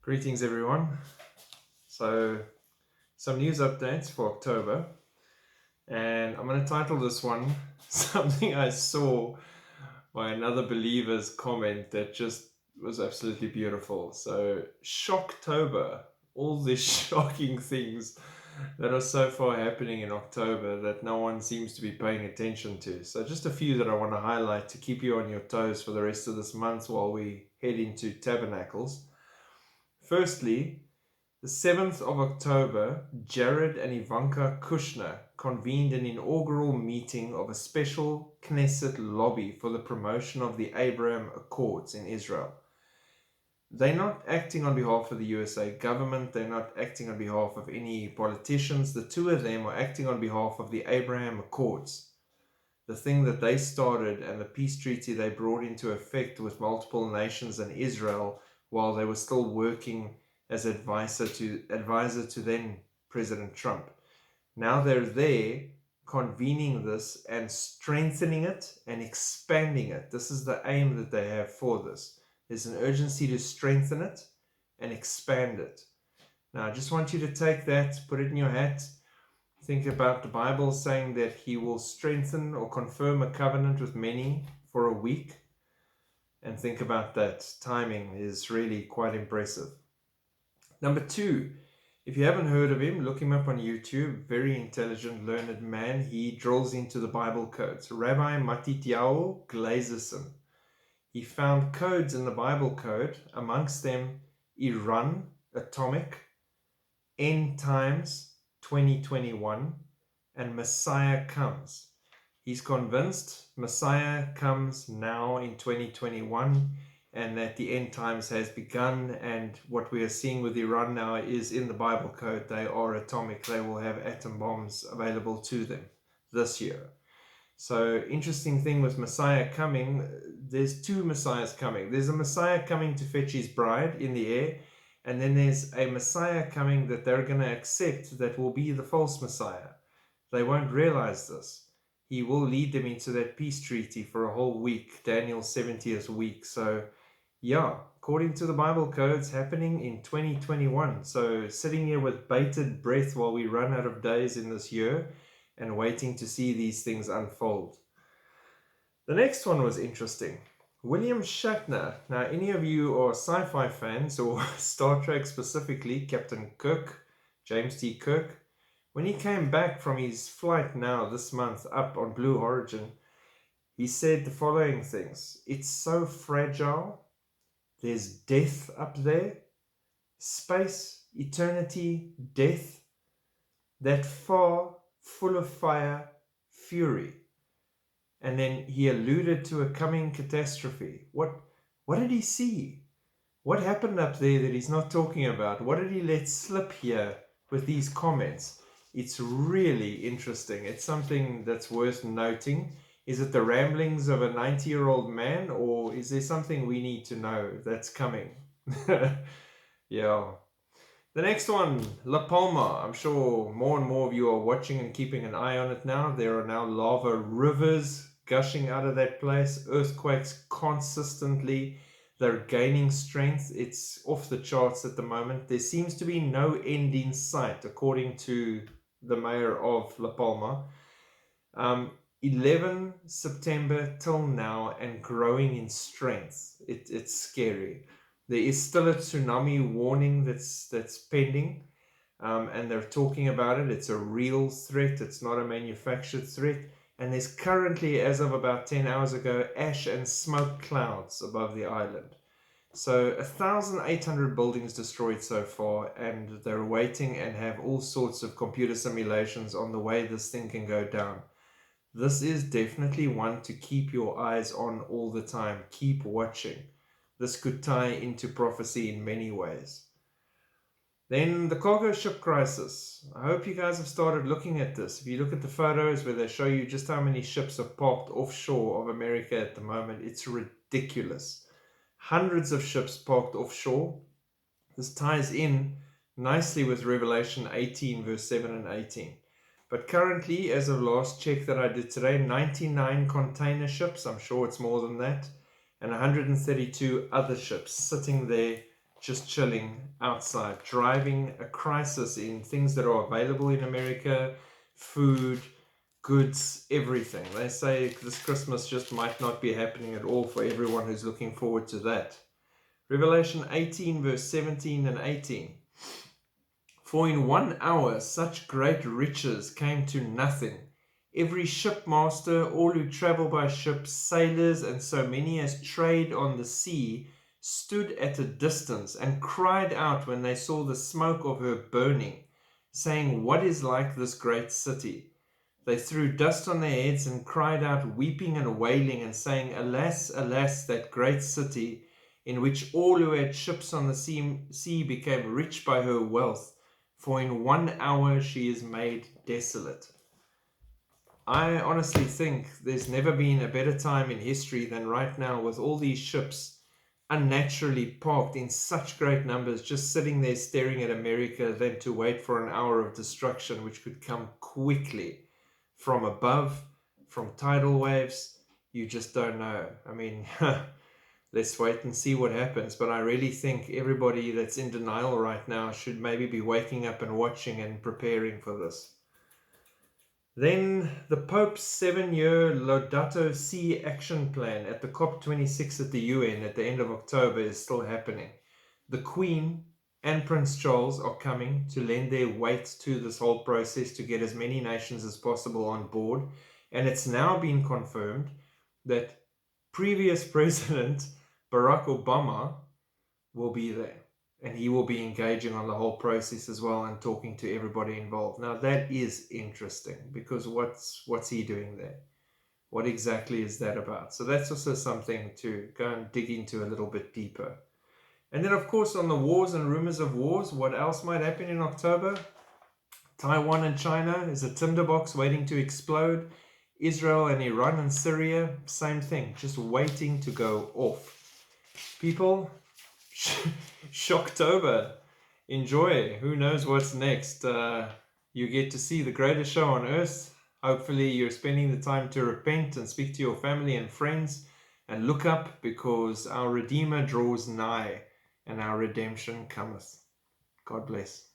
Greetings, everyone. So, some news updates for October, and I'm going to title this one something I saw by another believer's comment that just was absolutely beautiful. So, Shocktober, all these shocking things that are so far happening in October that no one seems to be paying attention to. So, just a few that I want to highlight to keep you on your toes for the rest of this month while we head into Tabernacles. Firstly, the 7th of October, Jared and Ivanka Kushner convened an inaugural meeting of a special Knesset lobby for the promotion of the Abraham Accords in Israel. They're not acting on behalf of the USA government, they're not acting on behalf of any politicians. The two of them are acting on behalf of the Abraham Accords, the thing that they started and the peace treaty they brought into effect with multiple nations and Israel while they were still working as advisor to then President Trump. Now they're there convening this and strengthening it and expanding it. This is the aim that they have for this. There's an urgency to strengthen it and expand it. Now I just want you to take that, put it in your hat. Think about the Bible saying that he will strengthen or confirm a covenant with many for a week. And think about that. Timing is really quite impressive. Number two, if you haven't heard of him, look him up on YouTube. Very intelligent, learned man. He drills into the Bible codes. Rabbi Matityahu Glazerson. He found codes in the Bible code, amongst them Iran, atomic, end times, 2021, and Messiah comes. He's convinced Messiah comes now in 2021 and that the end times has begun, and what we are seeing with Iran now is in the Bible code. They are atomic. They will have atom bombs available to them this year. So interesting thing with Messiah coming, there's two Messiahs coming. There's a Messiah coming to fetch his bride in the air, and then there's a Messiah coming that they're going to accept that will be the false Messiah. They won't realize this. He will lead them into that peace treaty for a whole week, Daniel's 70th week. So, yeah, according to the Bible codes, happening in 2021. So, sitting here with bated breath while we run out of days in this year and waiting to see these things unfold. The next one was interesting. William Shatner. Now, any of you are sci-fi fans or Star Trek specifically, Captain Kirk, James T. Kirk, when he came back from his flight now this month up on Blue Origin, he said the following things. It's so fragile. There's death up there. Space, eternity, death. That far, full of fire, fury. And then he alluded to a coming catastrophe. What did he see? What happened up there that he's not talking about? What did he let slip here with these comments? It's really interesting. It's something that's worth noting. Is it the ramblings of a 90-year-old man, or is there something we need to know that's coming? Yeah. The next one, La Palma. I'm sure more and more of you are watching and keeping an eye on it now. There are now lava rivers gushing out of that place. Earthquakes consistently. They're gaining strength. It's off the charts at the moment. There seems to be no end in sight, according to the mayor of La Palma. 11 September till now and growing in strength. It's scary. There is still a tsunami warning that's pending, and they're talking about it. It's a real threat. It's not a manufactured threat. And there's currently, as of about 10 hours ago, ash and smoke clouds above the island. So 1,800 buildings destroyed so far, and they're waiting and have all sorts of computer simulations on the way this thing can go down. This is definitely one to keep your eyes on all the time. Keep watching. This could tie into prophecy in many ways. Then the cargo ship crisis. I hope you guys have started looking at this. If you look at the photos where they show you just how many ships are parked offshore of America at the moment, it's ridiculous. Hundreds of ships parked offshore. This ties in nicely with Revelation 18, verse 7 and 18. But currently, as of last check that I did today, 99 container ships, I'm sure it's more than that, and 132 other ships sitting there just chilling outside, driving a crisis in things that are available in America, food, goods, everything. They say this Christmas just might not be happening at all for everyone who's looking forward to that. Revelation 18 verse 17 and 18. For in 1 hour such great riches came to nothing. Every shipmaster, all who travel by ship, sailors, and so many as trade on the sea, stood at a distance and cried out when they saw the smoke of her burning, saying, What is like this great city? They threw dust on their heads and cried out, weeping and wailing, and saying, Alas, alas, that great city, in which all who had ships on the sea became rich by her wealth, for in 1 hour she is made desolate. I honestly think there's never been a better time in history than right now, with all these ships unnaturally parked in such great numbers, just sitting there staring at America, than to wait for an hour of destruction which could come quickly from above, from tidal waves. You just don't know. I mean, let's wait and see what happens. But I really think everybody that's in denial right now should maybe be waking up and watching and preparing for this. Then the Pope's 7-year Laudato Si action plan at the COP26 at the UN at the end of October is still happening. The Queen and Prince Charles are coming to lend their weight to this whole process to get as many nations as possible on board. And it's now been confirmed that previous President Barack Obama will be there. And he will be engaging on the whole process as well and talking to everybody involved. Now that is interesting, because what's he doing there? What exactly is that about? So that's also something to go and dig into a little bit deeper. And then, of course, on the wars and rumors of wars, what else might happen in October? Taiwan and China is a tinderbox waiting to explode. Israel and Iran and Syria, same thing, just waiting to go off. People, Shocktober. Enjoy. Who knows what's next? You get to see the greatest show on earth. Hopefully you're spending the time to repent and speak to your family and friends and look up, because our Redeemer draws nigh and our redemption cometh. God bless.